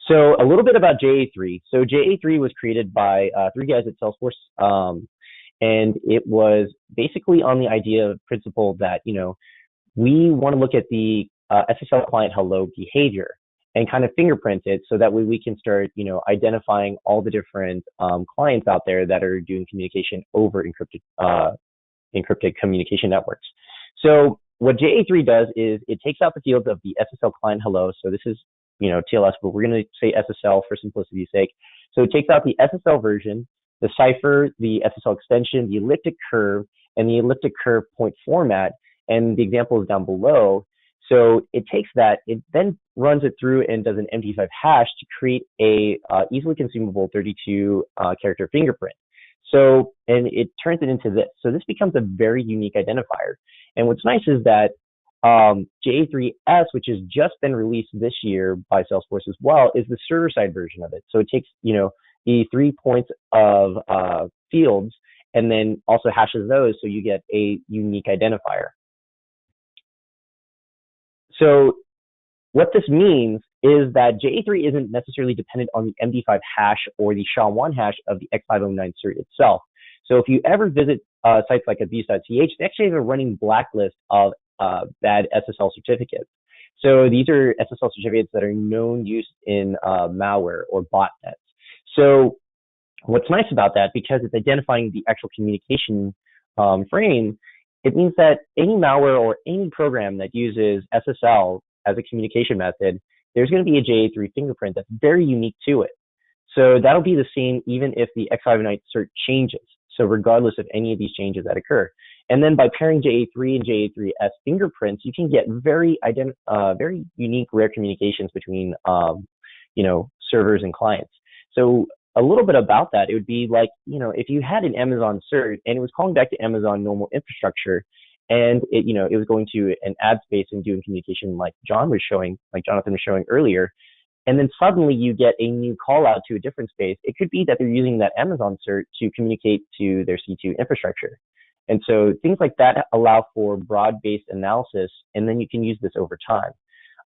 So a little bit about JA3. So JA3 was created by 3 guys at Salesforce. And it was basically on the principle that, we want to look at the SSL client hello behavior and kind of fingerprint it so that way we can start, identifying all the different clients out there that are doing communication over encrypted communication networks. So what JA3 does is it takes out the fields of the SSL client hello. So this is, TLS, but we're going to say SSL for simplicity's sake. So it takes out the SSL version, the cipher, the SSL extension, the elliptic curve, and the elliptic curve point format. And the example is down below. So it takes that, it then runs it through and does an MD5 hash to create a easily consumable 32 character fingerprint. So, and it turns it into this. So this becomes a very unique identifier. And what's nice is that JA3S, which has just been released this year by Salesforce as well, is the server-side version of it. So it takes, the 3 points of fields and then also hashes those so you get a unique identifier. So what this means is that JA3 isn't necessarily dependent on the MD5 hash or the SHA-1 hash of the X509 cert itself. So if you ever visit sites like abuse.ch, they actually have a running blacklist of bad SSL certificates. So these are SSL certificates that are known use in malware or botnets. So what's nice about that, because it's identifying the actual communication frame, it means that any malware or any program that uses SSL as a communication method, there's going to be a JA3 fingerprint that's very unique to it. So that'll be the same even if the X509 cert changes. So regardless of any of these changes that occur. And then by pairing JA3 and JA3S fingerprints, you can get very unique rare communications between servers and clients. So a little bit about that, it would be like, if you had an Amazon cert and it was calling back to Amazon normal infrastructure and it was going to an ad space and doing communication like Jonathan was showing earlier, and then suddenly you get a new call out to a different space, it could be that they're using that Amazon cert to communicate to their C2 infrastructure. And so things like that allow for broad-based analysis, and then you can use this over time.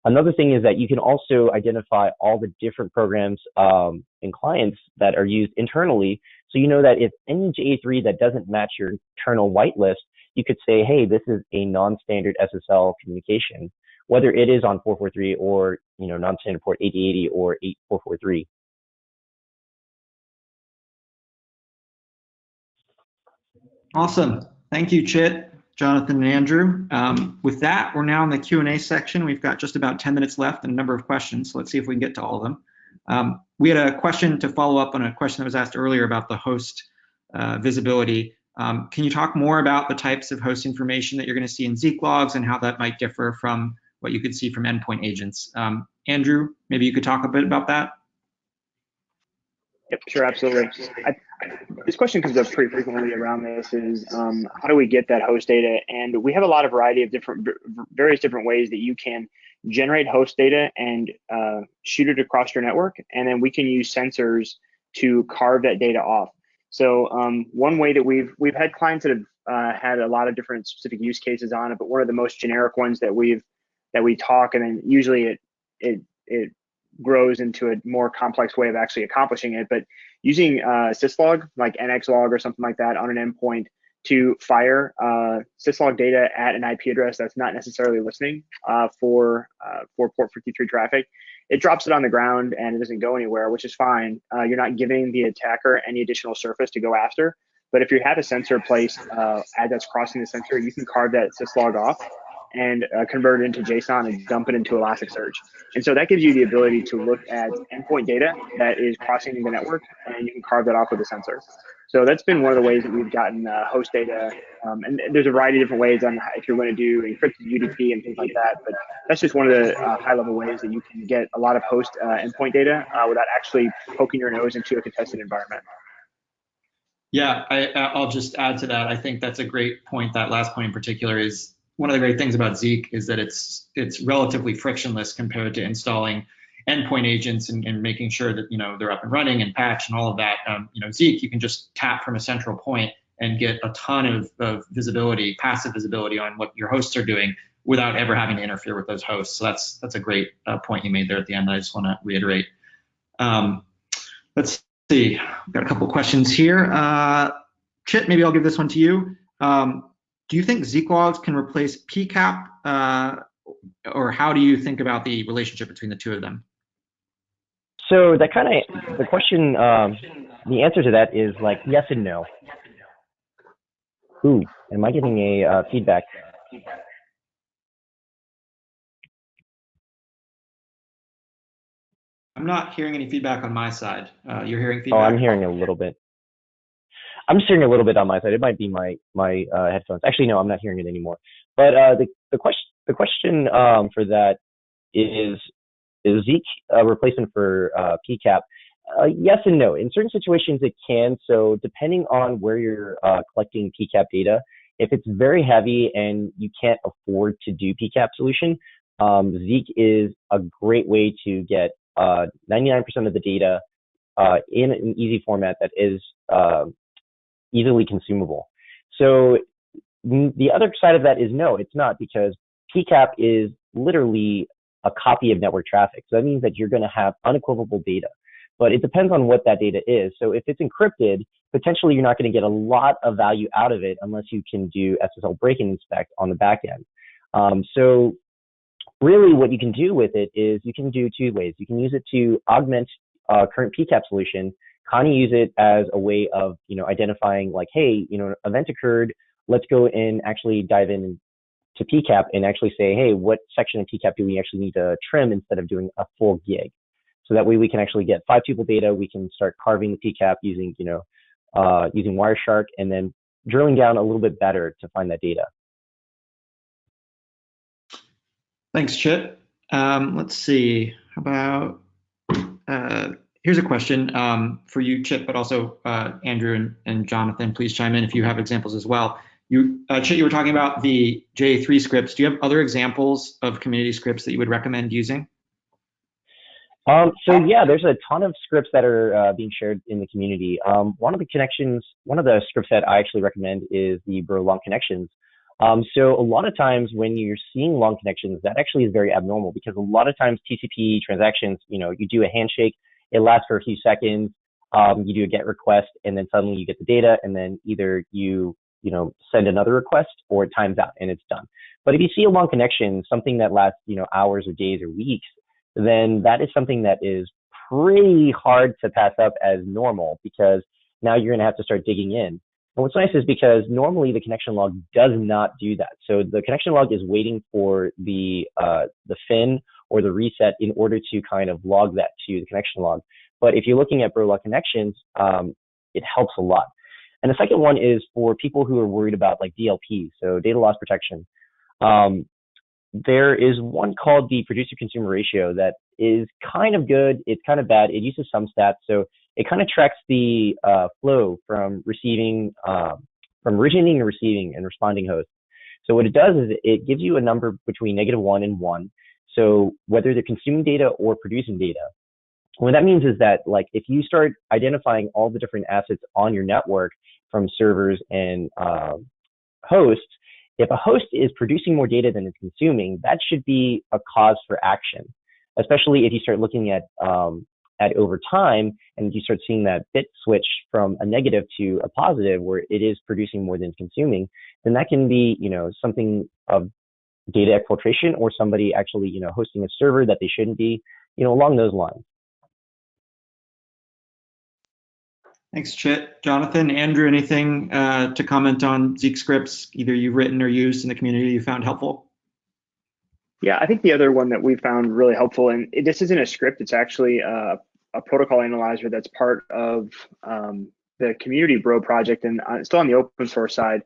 Another thing is that you can also identify all the different programs and clients that are used internally. So you know that if any JA3 that doesn't match your internal whitelist, you could say, hey, this is a non-standard SSL communication, whether it is on 443 or non-standard port 8080 or 8443. Awesome. Thank you, Chit, Jonathan, and Andrew. With that, we're now in the Q&A section. We've got just about 10 minutes left and a number of questions. So let's see if we can get to all of them. We had a question to follow up on a question that was asked earlier about the host visibility. Can you talk more about the types of host information that you're going to see in Zeek logs and how that might differ from what you could see from endpoint agents? Andrew, maybe you could talk a bit about that? Yep, sure, absolutely. This question comes up pretty frequently around this is how do we get that host data? And we have a lot of variety of various different ways that you can generate host data and shoot it across your network. And then we can use sensors to carve that data off. So one way that we've had clients that have had a lot of different specific use cases on it, but one of the most generic ones that we talk, and then usually it grows into a more complex way of actually accomplishing it. But using syslog, like nxlog or something like that on an endpoint to fire syslog data at an IP address that's not necessarily listening for port 53 traffic, it drops it on the ground and it doesn't go anywhere, which is fine. You're not giving the attacker any additional surface to go after. But if you have a sensor placed as that's crossing the sensor, you can carve that syslog off. and convert it into JSON and dump it into Elasticsearch. And so that gives you the ability to look at endpoint data that is crossing the network, and you can carve that off with a sensor. So that's been one of the ways that we've gotten host data. And there's a variety of different ways on if you're going to do encrypted UDP and things like that. But that's just one of the high-level ways that you can get a lot of host endpoint data without actually poking your nose into a contested environment. Yeah, I'll just add to that. I think that's a great point. That last point in particular is one of the great things about Zeek is that it's relatively frictionless compared to installing endpoint agents and making sure that they're up and running and patched and all of that. Zeek, you can just tap from a central point and get a ton of visibility, passive visibility on what your hosts are doing without ever having to interfere with those hosts. So that's a great point you made there at the end that I just want to reiterate. Let's see, we've got a couple of questions here. Chit, maybe I'll give this one to you. Do you think Zeek logs can replace PCAP, or how do you think about the relationship between the two of them? So that the question, the answer to that is like yes and no. Ooh, am I getting a feedback? I'm not hearing any feedback on my side. You're hearing feedback? Oh, I'm hearing a little bit. I'm just hearing a little bit on my side. It might be my headphones. Actually, no, I'm not hearing it anymore. But the question for that is Zeek a replacement for PCAP? Yes and no. In certain situations, it can. So depending on where you're collecting PCAP data, if it's very heavy and you can't afford to do PCAP solution, Zeek is a great way to get 99% of the data in an easy format that is easily consumable. So the other side of that is no, it's not, because PCAP is literally a copy of network traffic. So that means that you're going to have unequivocal data, but it depends on what that data is. So if it's encrypted, potentially you're not going to get a lot of value out of it unless you can do SSL break and inspect on the back end. So really what you can do with it is you can do two ways. You can use it to augment current PCAP solution, kind of use it as a way of, identifying like, hey, event occurred. Let's go and actually dive in to PCAP and actually say, hey, what section of PCAP do we actually need to trim instead of doing a full gig? So that way we can actually get 5 tuple data. We can start carving the PCAP using, using Wireshark, and then drilling down a little bit better to find that data. Thanks, Chit. Let's see. How about, here's a question for you, Chit, but also Andrew and Jonathan, please chime in if you have examples as well. Chit, you were talking about the J3 scripts. Do you have other examples of community scripts that you would recommend using? So yeah, there's a ton of scripts that are being shared in the community. One of the scripts that I actually recommend is the Bro long connections. So a lot of times when you're seeing long connections, that actually is very abnormal, because a lot of times TCP transactions, you do a handshake, it lasts for a few seconds, you do a GET request, and then suddenly you get the data, and then either you send another request or it times out and it's done. But if you see a long connection, something that lasts, hours or days or weeks, then that is something that is pretty hard to pass up as normal, because now you're going to have to start digging in. And what's nice is because normally the connection log does not do that. So the connection log is waiting for the fin or the reset in order to kind of log that to the connection log. But if you're looking at Bro log connections, it helps a lot. And the second one is for people who are worried about like DLP, so data loss protection. There is one called the producer-consumer ratio that is kind of good. It's kind of bad. It uses some stats. So it kind of tracks the flow from receiving, from originating and receiving and responding hosts. So what it does is it gives you a number between -1 and 1. So whether they're consuming data or producing data. What that means is that, like, if you start identifying all the different assets on your network from servers and hosts, if a host is producing more data than it's consuming, that should be a cause for action, especially if you start looking at over time and you start seeing that bit switch from a negative to a positive where it is producing more than it's consuming, then that can be, something of data exfiltration, or somebody actually, hosting a server that they shouldn't be, along those lines. Thanks, Chit. Jonathan, Andrew, anything to comment on Zeek scripts, either you've written or used in the community you found helpful? Yeah, I think the other one that we found really helpful, and this isn't a script, it's actually a protocol analyzer that's part of the Community Bro project and still on the open source side.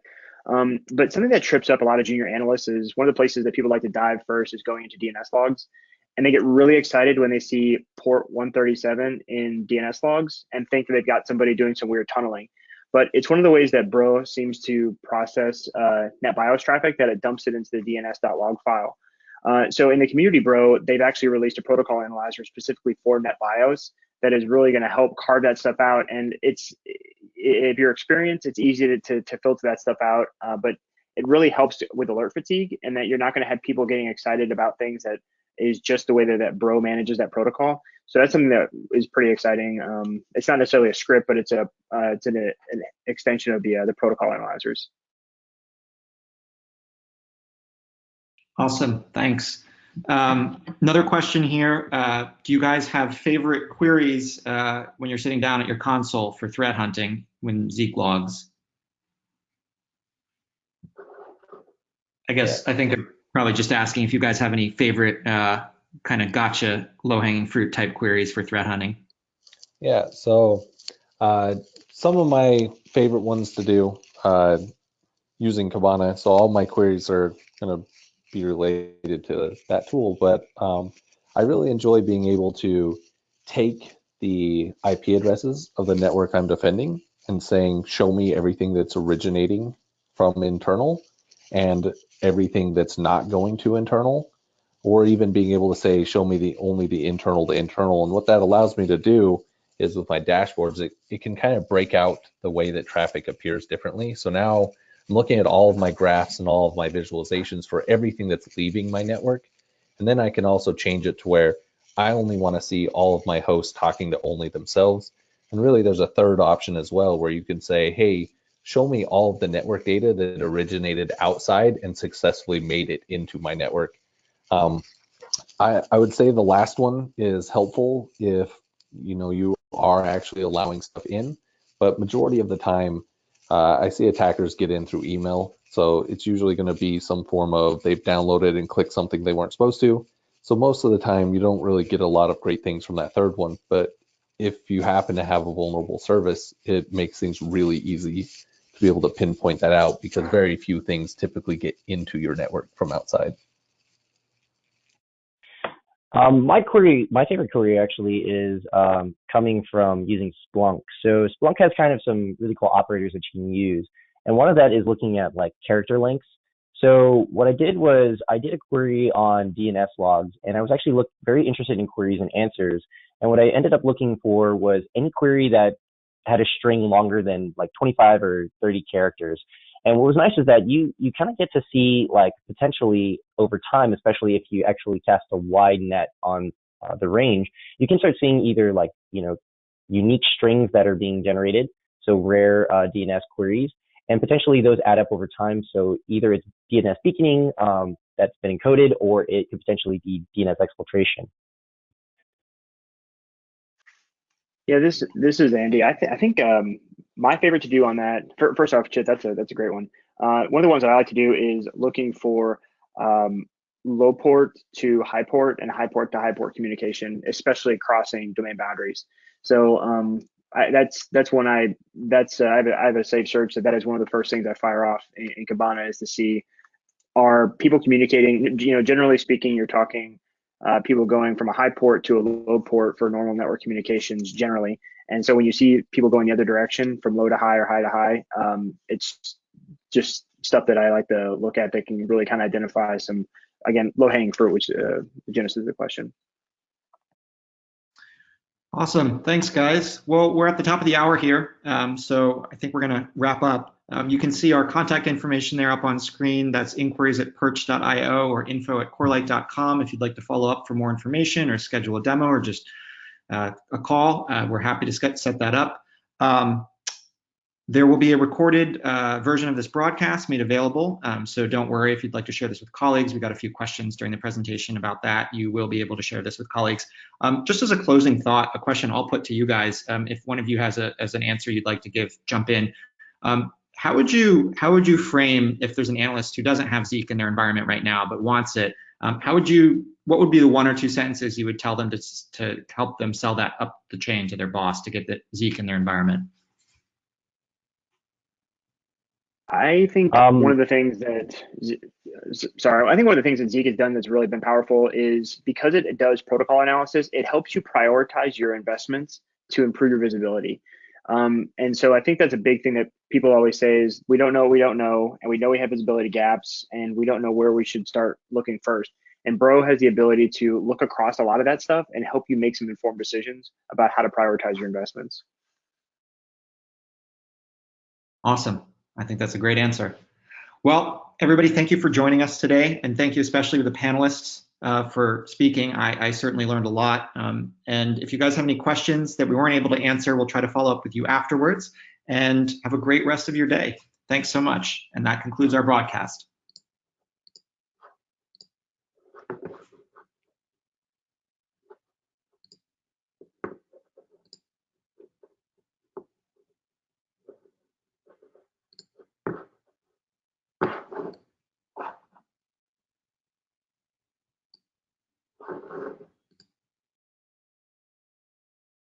But something that trips up a lot of junior analysts is one of the places that people like to dive first is going into DNS logs. And they get really excited when they see port 137 in DNS logs and think that they've got somebody doing some weird tunneling. But it's one of the ways that Bro seems to process NetBIOS traffic, that it dumps it into the DNS.log file. So in the Community Bro, they've actually released a protocol analyzer specifically for NetBIOS that is really going to help carve that stuff out. And if you're experienced, it's easy to filter that stuff out, but it really helps with alert fatigue, and that you're not going to have people getting excited about things that is just the way that Bro manages that protocol. So that's something that is pretty exciting. It's not necessarily a script, but it's an extension of the protocol analyzers. Awesome, thanks. Another question here. Do you guys have favorite queries when you're sitting down at your console for threat hunting when Zeek logs? I guess I think I'm probably just asking if you guys have any favorite kind of gotcha low-hanging fruit type queries for threat hunting. Yeah, so some of my favorite ones to do using Kibana, so all my queries are going to be related to that tool, but I really enjoy being able to take the IP addresses of the network I'm defending and saying, show me everything that's originating from internal and everything that's not going to internal, or even being able to say, show me only the internal to internal. And what that allows me to do is with my dashboards, it can kind of break out the way that traffic appears differently. So now I'm looking at all of my graphs and all of my visualizations for everything that's leaving my network. And then I can also change it to where I only want to see all of my hosts talking to only themselves. And really there's a third option as well where you can say, hey, show me all of the network data that originated outside and successfully made it into my network. I would say the last one is helpful if you are actually allowing stuff in, but majority of the time I see attackers get in through email. So it's usually going to be some form of they've downloaded and clicked something they weren't supposed to. So most of the time you don't really get a lot of great things from that third one. But if you happen to have a vulnerable service, it makes things really easy to be able to pinpoint that out because very few things typically get into your network from outside. My favorite query actually is coming from using Splunk. So Splunk has kind of some really cool operators that you can use, and one of that is looking at like character lengths. So what I did was I did a query on DNS logs, and I was actually very interested in queries and answers. And what I ended up looking for was any query that had a string longer than like 25 or 30 characters. And what was nice is that you kind of get to see like potentially over time, especially if you actually cast a wide net on the range, you can start seeing either like, unique strings that are being generated. So rare DNS queries, and potentially those add up over time. So either it's DNS beaconing that's been encoded, or it could potentially be DNS exfiltration. Yeah, this is Andy. I think my favorite to do on that. First off, Chit, that's a great one. One of the ones that I like to do is looking for low port to high port and high port to high port communication, especially crossing domain boundaries. So that's one I have a safe search that is one of the first things I fire off in Kibana is to see, are people communicating? Generally speaking, you're talking people going from a high port to a low port for normal network communications generally. And so when you see people going the other direction from low to high or high to high, it's just stuff that I like to look at that can really kind of identify some, again, low-hanging fruit, which the genesis of the question. Awesome, thanks guys. Well, we're at the top of the hour here, so I think we're gonna wrap up. You can see our contact information there up on screen. That's inquiries@perch.io or info@corelight.com if you'd like to follow up for more information or schedule a demo or just a call. We're happy to set that up. There will be a recorded version of this broadcast made available, so don't worry if you'd like to share this with colleagues. We got a few questions during the presentation about that. You will be able to share this with colleagues. Just as a closing thought, a question I'll put to you guys, if one of you has an answer you'd like to give, jump in. How would you frame, if there's an analyst who doesn't have Zeek in their environment right now but wants it, what would be the 1 or 2 sentences you would tell them to help them sell that up the chain to their boss to get the Zeek in their environment? I think one of the things that Zeek has done that's really been powerful is because it does protocol analysis, it helps you prioritize your investments to improve your visibility. And so I think that's a big thing that people always say is we don't know what we don't know, and we know we have visibility gaps, and we don't know where we should start looking first. And Bro has the ability to look across a lot of that stuff and help you make some informed decisions about how to prioritize your investments. Awesome. I think that's a great answer. Well, everybody, thank you for joining us today, and thank you especially to the panelists for speaking. I certainly learned a lot. And if you guys have any questions that we weren't able to answer, we'll try to follow up with you afterwards. And have a great rest of your day. Thanks so much. And that concludes our broadcast.